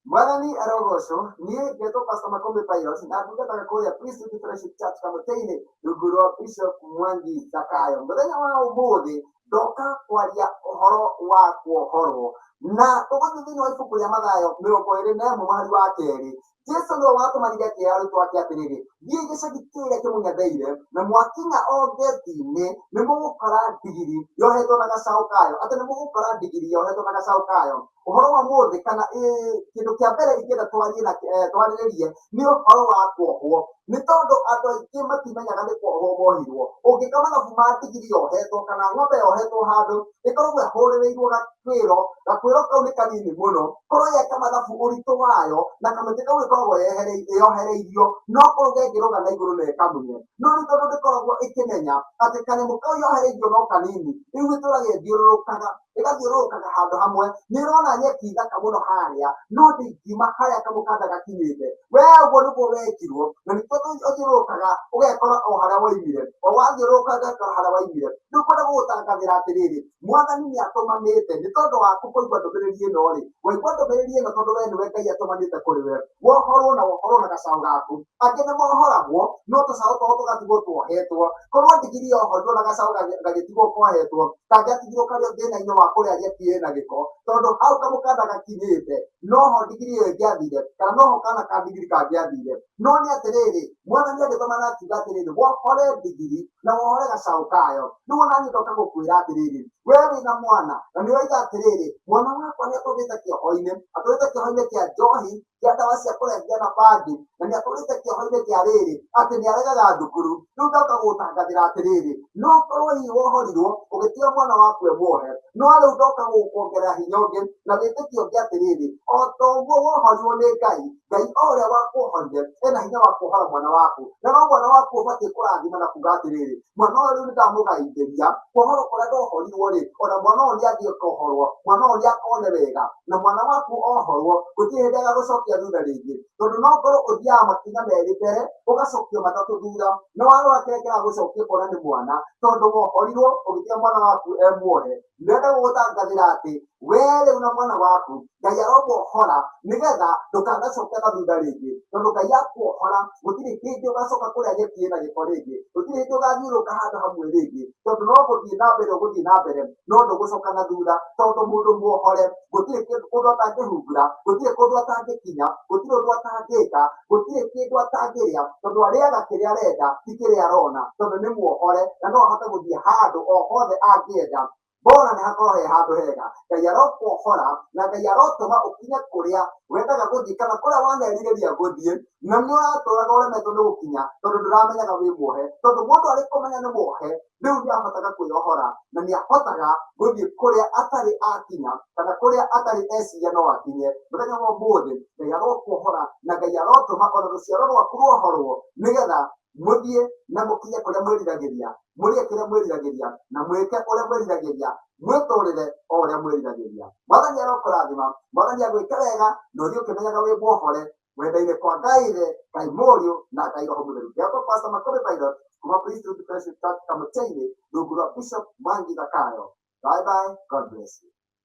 Mwathani arogocwo niĩ ngetwo Pastor Makombe Pilot na ndungataga kũrĩa Priesthood Fellowship Church Kamũtĩ-inĩ rungu rwa Bishop Mwangi Zakayo. Mũthenya wa ũmũthĩ ndoka kwaria ũhoro wa kuohorwo na tũgũthiĩ thĩinĩ wa ibuku rĩa Mathayo 21 mũhari wa kerĩ. Jesu nĩwe watũmanire akĩĩra arutwo ake atĩrĩrĩ, thiĩ gĩcagi kĩrĩa kĩmũng'etheire na mwakinya o ngeti-inĩ nĩ mũgũkora ndigiri yohetwo na gacaũ kayo, atĩ nĩ mũgũkora ndigiri yohetwo na gacaũ kayo. Ũhoro wa mũthĩ kana kĩndũ kĩa mbere ingĩenda twarĩrĩrie nĩ ũhoro wa kuohwo, nĩ tondũ andũ aingĩ matimenyaga nĩ kuohwo mohirwo. Ũngĩka mathabu ma ndigiri yohetwo kana ng'ombe yohetwo handũ ĩkoragwo ĩhũrĩrĩirwo gakwĩro kau nĩ kanini mũno, korwo yeka mathabu ũritũ wayo na kamũtĩ kau ĩkoragwo yohereirio no korwo gengĩrũga na igũrũ na ĩkamunye. No rĩu tondũ ndĩkoragwo ĩkĩmenya atĩ kanyamũ kau yohereirio no kanini, rĩu ĩtũraga ĩthiũrũrũkaga handũ hamwe. Nĩ ĩrona nyeki thaka mũno harĩa no ndĩngiuma harĩa kamũkanda gakinyĩte. Wee ũguo nĩguo wekirwo na nĩkĩo ũthiũrũrũkaga ũgekora o harĩa woimire, o wathiũrũrũka ũgekora harĩa woimire. Rĩu kwenda gũgũtangathĩra atĩrĩrĩ, Mwathani nĩ atũmanĩte nĩ tondũ waku kũigua ndũmĩrĩri ĩno rĩ, waigua ndũmĩrĩri ĩno tondũ wee nĩwe Ngai atũmanĩte kũrĩ we, wohorwo na wohorwo na gacaũ gaku. Angĩ nĩ mohoragwo no tũcaũ twao tũgatigwo tuohetwo. Korwo ndigiri yohorirwo na gacaũ gagĩtigwo kohetwo, kangĩatigirwo karĩ o thĩna-inĩ wa kũrĩa nyeki ĩna gĩko, tondũ hau kamũkanda gakinyĩte noho ndigiri ĩyo ĩngĩathire kana noho kana ka ndigiri kangĩathire. No nĩ atĩrĩrĩ, Mwathani agĩtũmana akiuga atĩrĩrĩ, wohore ndigiri na wohore gacaũ kayo. Rĩu ona niĩ ndoka gũkwĩra atĩrĩrĩ, wee wĩna mwana na nĩ woiga atĩrĩrĩ, mwana wakwa nĩ atũrĩte kĩoho-inĩ, atũrĩte kĩoho-inĩ kĩa njohi, kĩa ndawa cia kũrebia na bangi, na nĩ atũrĩte kĩoho-inĩ kĩa rĩrĩ atĩ nĩ aregaga thukuru. Rĩu ndoka gũgũtangathĩra atĩrĩrĩ, no korwo hihi wohorirwo ũgĩtiga mwana waku muohe, no rĩu ndoka gũkuongerera hinya ũngĩ na wĩtĩkio ũngĩ atĩrĩrĩ, o ta ũguo wohorirwo nĩ Ngai, Ngai o ũrĩa wakuohorire ena hinya wa kuohora mwana waku. Na no mwana waku ũbatiĩ kũrathima na kuuga atĩrĩrĩ, mwana ũyũ rĩu nĩ ndamũgaithĩria kuohorwo kũrĩa ndohorirwo rĩ, ona mwana ũyũ nĩ athiĩ kũohorwo, mwana ũyũ nĩ akone wega. Na mwana waku ohorwo gũtirĩ hĩndĩ agagũcokia thutha rĩngĩ, tondũ no korwo ũthiaga makinya merĩ mbere ũgacokio matatũ thutha, no warora kĩrĩa kĩragũcokia ũkona nĩ mwana, tondũ wohorirwo ũgĩtiga mwana waku muohe. Ndĩrenda gũgũtangathĩra atĩ wee rĩu na mwana waku Ngai aromuohora nĩgetha ndũkanacoke na thutha rĩngĩ, tondũ Ngai akuohora gũtirĩ hĩndĩ ũgacoka kũrĩa nyeki ĩna gĩko rĩngĩ, gũtirĩ hĩndĩ ũgathiũrũrũka handũ hamwe rĩngĩ, tondũ no gũthiĩ na mbere ũgũthiĩ na mbere no ndũgũcoka na thutha, tondũ mũndũ muohore gũtirĩ kũndũ atangĩhumbĩra, gũtirĩ kũndũ atangĩkinya, gũtirĩ ũndũ atangĩka, gũtirĩ kĩndũ atangĩrĩa, tondũ arĩaga kĩrĩa arenda ti kĩrĩa arona, tondũ nĩ muohore na no ahote gũthiĩ handũ o hothe angĩenda, bona nĩ hakorwo he handũ hega. Ngai arokuohora na Ngai arotũma ũkinye kũrĩa wendaga gũthiĩ kana kũrĩa wanerirĩria gũthiĩ, na nĩ ũratũraga ũremetwo nĩ gũkinya tondũ ndũramenyaga wĩ muohe, tondũ mũndũ arĩ kũmenya nĩ muohe rĩu nĩ ahotaga kwĩyohora na nĩ ahotaga gũthiĩ kũrĩa atarĩ akinya kana kũrĩa atarĩ eciria no akinye. Mũthenya wa ũmũthĩ Ngai arokuohora na Ngai arotũma ona rũciaro rwaku ruohorwo nĩgetha mũthiĩ na mũkinye kũrĩa mwĩriragĩria, mũrĩe kĩrĩa mwĩriragĩria na mwĩke ũrĩa mwĩriragĩria, mwĩtũrĩre o ũrĩa mwĩriragĩria. Mwathani arokũrathima, Mwathani agwĩke wega na ũthiĩ ũkĩmenyaga wĩ muohore wenda-inĩ kwa Ngai Mũriũ na Ngai Roho Mũtheru. Ngetwo Pastor Makombe Pilot kuma Priesthood Fellowship Church Kamũtĩ-inĩ rungu rwa Bishop Mwangi Zakayo. Bye bye, God bless you.